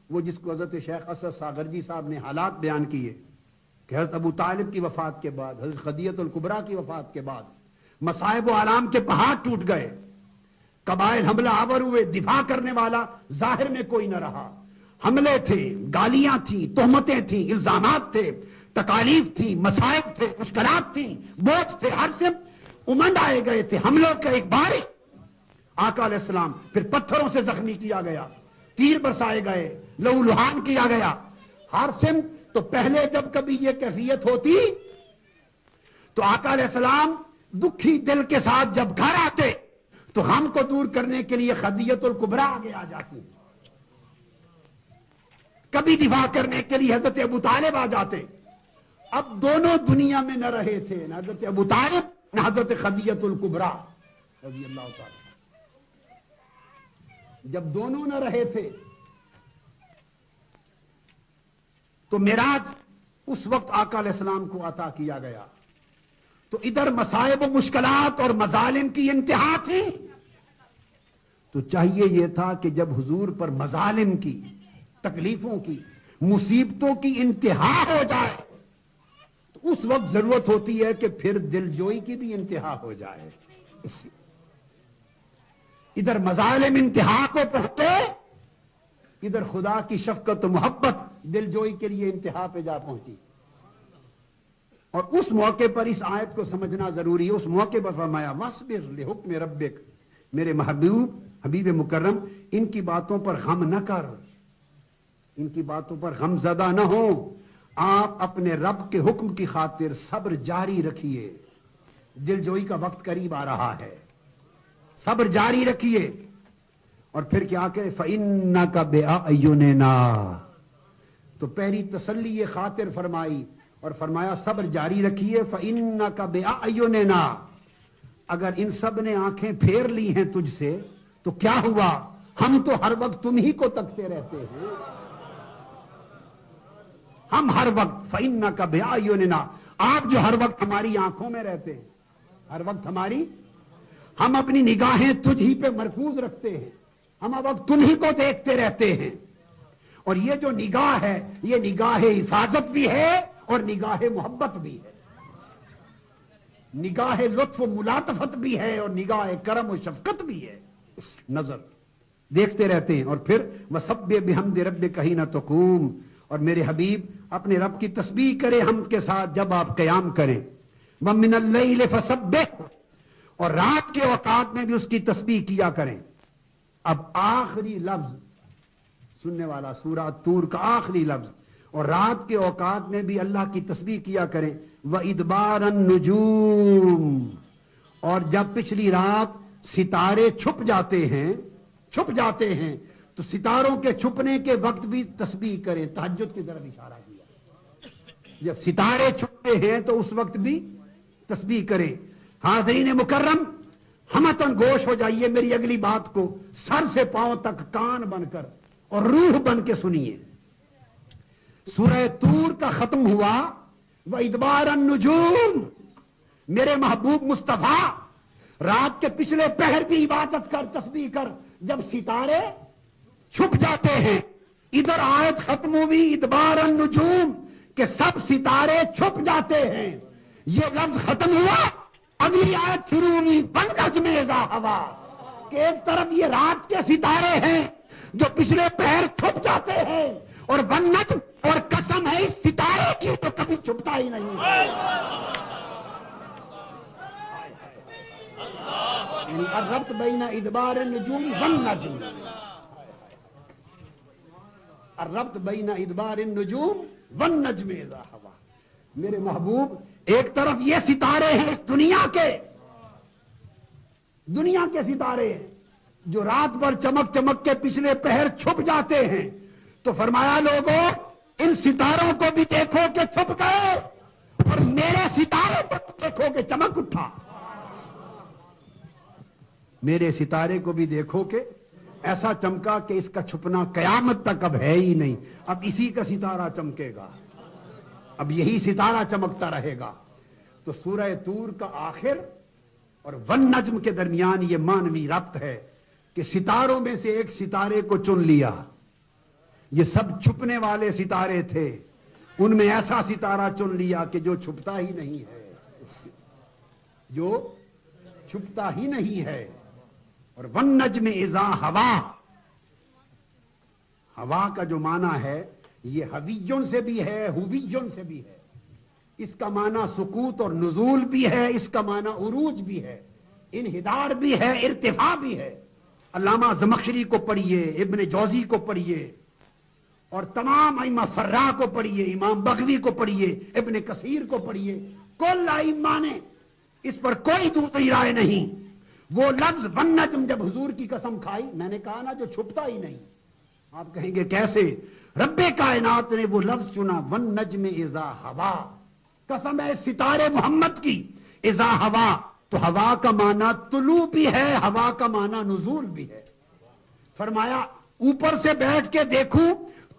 وہ جس کو حضرت شیخ اسد ساغرجی صاحب نے حالات بیان کیے کہ حضرت ابو طالب کی وفات کے بعد، حضرت خدیجہ الکبریٰ کی وفات کے بعد مصائب و آلام کے پہاڑ ٹوٹ گئے، قبائل حملہ آور ہوئے، دفاع کرنے والا ظاہر میں کوئی نہ رہا، حملے تھے، گالیاں تھیں، تہمتیں تھیں، الزامات تھے، تکالیف تھیں، مصائب تھے، مشکلات تھیں، بوجھ تھے، ہر سے امنڈ آئے گئے تھے، حملوں کا ایک بارش۔ آقا علیہ السلام پھر پتھروں سے زخمی کیا گیا، تیر برسائے گئے، لہو لہان کیا گیا، ہر سمت۔ تو پہلے جب کبھی یہ کیفیت ہوتی تو آقا علیہ السلام دکھی دل کے ساتھ جب گھر آتے تو غم کو دور کرنے کے لیے خدیجہ الکبریٰ آگے آ جاتی، کبھی دفاع کرنے کے لیے حضرت ابو طالب آ جاتے۔ اب دونوں دنیا میں نہ رہے تھے، نہ حضرت ابو طالب نہ حضرت خدیجہ الکبریٰ رضی اللہ تعالی۔ جب دونوں نہ رہے تھے تو معراج اس وقت آقا علیہ السلام کو عطا کیا گیا، تو ادھر مصائب و مشکلات اور مظالم کی انتہا تھی، تو چاہیے یہ تھا کہ جب حضور پر مظالم کی، تکلیفوں کی، مصیبتوں کی انتہا ہو جائے تو اس وقت ضرورت ہوتی ہے کہ پھر دل جوئی کی بھی انتہا ہو جائے۔ ادھر مظالم انتہا کو پہنچے، ادھر خدا کی شفقت و محبت دل جوئی کے لیے انتہا پہ جا پہنچی۔ اور اس موقع پر اس آیت کو سمجھنا ضروری ہے۔ اس موقع پر فرمایا وَاصْبِرْ لِحُکْمِ رَبِّکَ، میرے محبوب حبیب مکرم ان کی باتوں پر غم نہ کر، ان کی باتوں پر غم زدہ نہ ہو، آپ اپنے رب کے حکم کی خاطر صبر جاری رکھیے، دل جوئی کا وقت قریب آ رہا ہے، صبر جاری رکھیے۔ اور پھر کیا کہ فَإِنَّكَ بِأَعْيُنِنَا، تو پہلی تسلی خاطر فرمائی اور فرمایا صبر جاری رکھیے۔ فَإِنَّكَ بِأَعْيُنِنَا، اگر ان سب نے آنکھیں پھیر لی ہیں تجھ سے تو کیا ہوا، ہم تو ہر وقت تم ہی کو تکتے رہتے ہیں، ہم ہر وقت فَإِنَّكَ بِأَعْيُنِنَا، آپ جو ہر وقت ہماری آنکھوں میں رہتے ہیں، ہر وقت ہم اپنی نگاہیں تجھ ہی پہ مرکوز رکھتے ہیں، ہم اب وقت تم ہی کو دیکھتے رہتے ہیں۔ اور یہ جو نگاہ ہے یہ نگاہ حفاظت بھی ہے اور نگاہ محبت بھی ہے، نگاہ لطف و ملاطفت بھی ہے اور نگاہ کرم و شفقت بھی ہے۔ نظر دیکھتے رہتے ہیں۔ اور پھر وَسَبِّحْ بِحَمْدِ رَبِّكَ حِينَ تَقُومُ، اور میرے حبیب اپنے رب کی تسبیح کرے حمد کے ساتھ جب آپ قیام کریں۔ وَمِنَ اللَّيْلِ فَسَبِّحْ، اور رات کے اوقات میں بھی اس کی تسبیح کیا کریں۔ اب آخری لفظ سننے والا سورہ طور کا آخری لفظ، اور رات کے اوقات میں بھی اللہ کی تسبیح کیا کریں۔ وَإِدْبَارَ النُّجُومِ، اور جب پچھلی رات ستارے چھپ جاتے ہیں تو ستاروں کے چھپنے کے وقت بھی تسبیح کریں۔ تہجد کی طرف اشارہ کیا، جب ستارے چھپتے ہیں تو اس وقت بھی تسبیح کریں۔ حاضرین مکرم، ہمتن گوش ہو جائیے میری اگلی بات کو سر سے پاؤں تک کان بن کر اور روح بن کے سنیے۔ سورہ طور کا ختم ہوا وَإِدْبَارَ النُّجُومِ، میرے محبوب مصطفیٰ رات کے پچھلے پہر بھی عبادت کر، تسبیح کر، جب ستارے چھپ جاتے ہیں۔ ادھر آیت ختم ہوئی اِدْبَارَ النُّجُومِ کہ سب ستارے چھپ جاتے ہیں، یہ لفظ ختم ہوا، اگلی آیت شروع ہوئی وَالنَّجْمِ إِذَا هَوَىٰ، کہ ایک طرف یہ رات کے ستارے ہیں جو پچھلے پہر چھپ جاتے ہیں، اور وَالنَّجْمِ، اور قسم ہے اس ستارے کی تو کبھی چھپتا ہی نہیں، یعنی الربط بین ادبار النجوم والنجم، الربط بین ادبار النجوم والنجم اذا ہوا۔ میرے محبوب ایک طرف یہ ستارے ہیں اس دنیا کے ستارے ہیں جو رات بھر چمک چمک کے پچھلے پہر چھپ جاتے ہیں، تو فرمایا لوگوں ان ستاروں کو بھی دیکھو کہ چھپ گئے اور میرے ستارے کو دیکھو کہ چمک اٹھا، میرے ستارے کو بھی دیکھو کہ ایسا چمکا کہ اس کا چھپنا قیامت تک اب ہے ہی نہیں، اب اسی کا ستارہ چمکے گا، اب یہی ستارہ چمکتا رہے گا۔ تو سورہ طور کا آخر اور والنجم کے درمیان یہ معنوی ربط ہے کہ ستاروں میں سے ایک ستارے کو چن لیا، یہ سب چھپنے والے ستارے تھے، ان میں ایسا ستارہ چن لیا کہ جو چھپتا ہی نہیں ہے، جو چھپتا ہی نہیں ہے۔ اور والنجم اذا ہوا، ہوا کا جو معنی ہے یہ ہویجن سے بھی ہے، ہویجن سے بھی ہے، اس کا معنی سقوط اور نزول بھی ہے، اس کا معنی عروج بھی ہے، انحدار بھی ہے، ارتفاع بھی ہے۔ علامہ زمخشری کو پڑھیے، ابن جوزی کو پڑھیے، اور تمام ائمہ فراء کو پڑھیے، امام بغوی کو پڑھیے، ابن کثیر کو پڑھیے، کل ائمہ نے اس پر کوئی دوسری رائے نہیں۔ وہ لفظ والنجم جب حضور کی قسم کھائی، میں نے کہا نا جو چھپتا ہی نہیں، آپ کہیں گے کیسے؟ رب کائنات نے وہ لفظ چنا، والنجم اذا ہوا، قسم ہے ستارے محمد کی، اذا ہوا، تو ہوا کا معنی طلوع بھی ہے، ہوا کا معنی نزول بھی ہے۔ فرمایا اوپر سے بیٹھ کے دیکھوں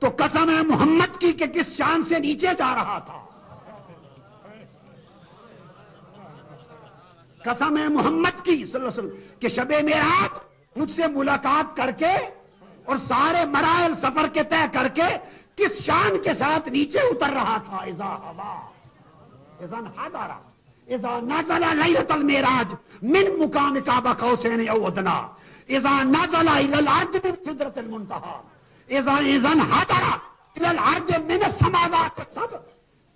تو قسم ہے محمد کی کہ کس شان سے نیچے جا رہا تھا، قسم ہے محمد کی صلی اللہ علیہ وسلم کہ شب معراج مجھ سے ملاقات کر کے اور سارے مراحل سفر کے طے کر کے کس شان کے ساتھ نیچے اتر رہا تھا۔ اذا ہوا، اذا انحدر، اذا نزل لیلۃ المعراج من مقام قاب قوسین او ادنی، اذا نزل الى الارض من سدرۃ المنتہی، اذا انحدر الى الارض من السماوات السبع،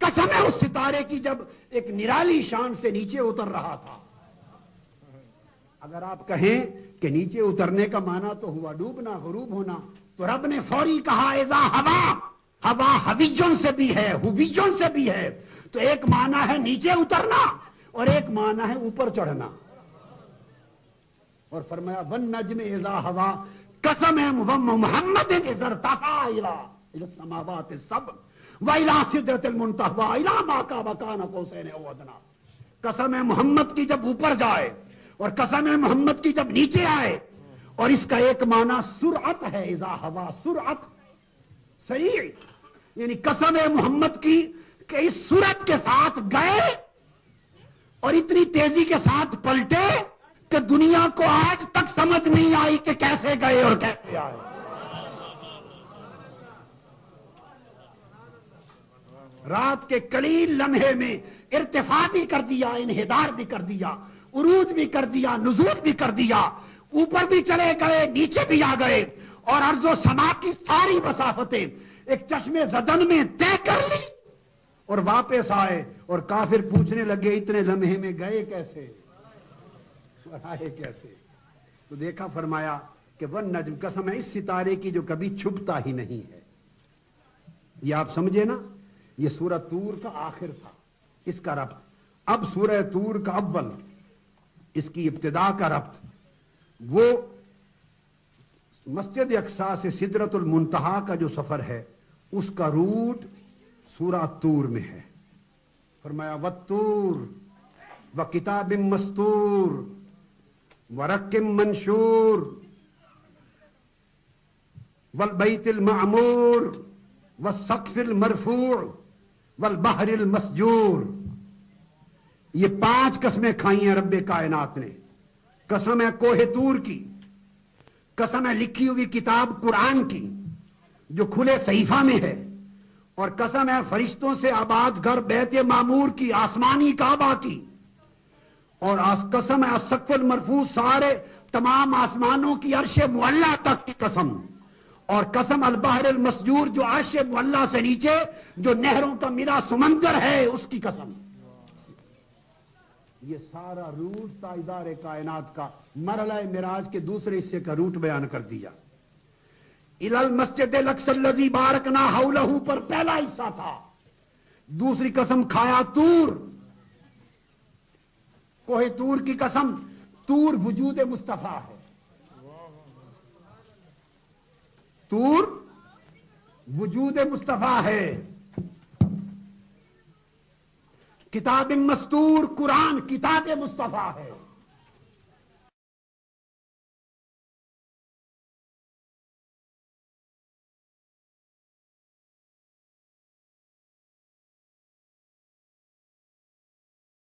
قسم ہے اس ستارے کی جب ایک نرالی شان سے نیچے اتر رہا تھا۔ اگر آپ کہیں کہ نیچے اترنے کا معنی تو ہوا ڈوبنا، غروب ہونا، تو رب نے فوری کہا اذا ہوا، ہوا ہویجن سے بھی ہے، ہویجن سے بھی ہے، تو ایک معنی ہے نیچے اترنا اور ایک معنی ہے اوپر چڑھنا۔ اور فرمایا والنجم اذا ہوا، قسم ہے محمد اذا ارتفع الى السماوات السبع والى سدرۃ المنتہی والى ما كان قوسین او ادنی، قسم ہے محمد کی جب اوپر جائے اور قسم ہے محمد کی جب نیچے آئے، اور اس کا ایک معنی سرعت ہے، اذا ہوا سرعت، سریع، یعنی قسم ہے محمد کی کہ اس سرعت کے ساتھ گئے اور اتنی تیزی کے ساتھ پلٹے کہ دنیا کو آج تک سمجھ نہیں آئی کہ کیسے گئے اور کیسے آئے۔ رات کے قلیل لمحے میں ارتفاع بھی کر دیا، انحدار بھی کر دیا، عروج بھی کر دیا، نزول بھی کر دیا، اوپر بھی چلے گئے، نیچے بھی آ گئے، اور ارض و سما کی ساری مسافتیں ایک چشم زدن میں طے کر لی اور واپس آئے، اور کافر پوچھنے لگے اتنے لمحے میں گئے کیسے اور آئے کیسے؟ تو دیکھا، فرمایا کہ والنجم، قسم ہے اس ستارے کی جو کبھی چھپتا ہی نہیں ہے۔ یہ آپ سمجھے نا، یہ سورہ طور کا آخر تھا، اس کا ربط۔ اب سورہ طور کا اول، اس کی ابتدا کا ربط وہ مسجد اقصی سے سدرۃ المنتہا کا جو سفر ہے اس کا روٹ سورہ طور میں ہے۔ فرمایا والطور وکتاب مستور ورق منشور والبیت المعمور والسقف المرفوع والبحر المسجور۔ یہ 5 قسمیں کھائی ہیں رب کائنات نے۔ قسم ہے کوہ طور کی، قسم ہے لکھی ہوئی کتاب قرآن کی جو کھلے صحیفہ میں ہے، اور قسم ہے فرشتوں سے آباد گھر بیت معمور کی، آسمانی کعبہ کی، اور قسم ہے السقف المرفوع، سارے تمام آسمانوں کی عرش معلیٰ تک کی قسم، اور قسم البحر المسجور، جو عرش معلیٰ سے نیچے جو نہروں کا میرا سمندر ہے اس کی قسم۔ یہ سارا روٹ تاجدار کائنات کا مرحلہ معراج کے دوسرے حصے کا روٹ بیان کر دیا۔ الی المسجد الاقصی الذی بارکنا حولہ پر پہلا حصہ تھا۔ دوسری قسم کھایا طور، کوہ طور کی قسم، طور وجود مصطفیٰ ہے، طور وجود مصطفیٰ ہے۔ کتاب مستور، قرآن کتاب مصطفیٰ ہے۔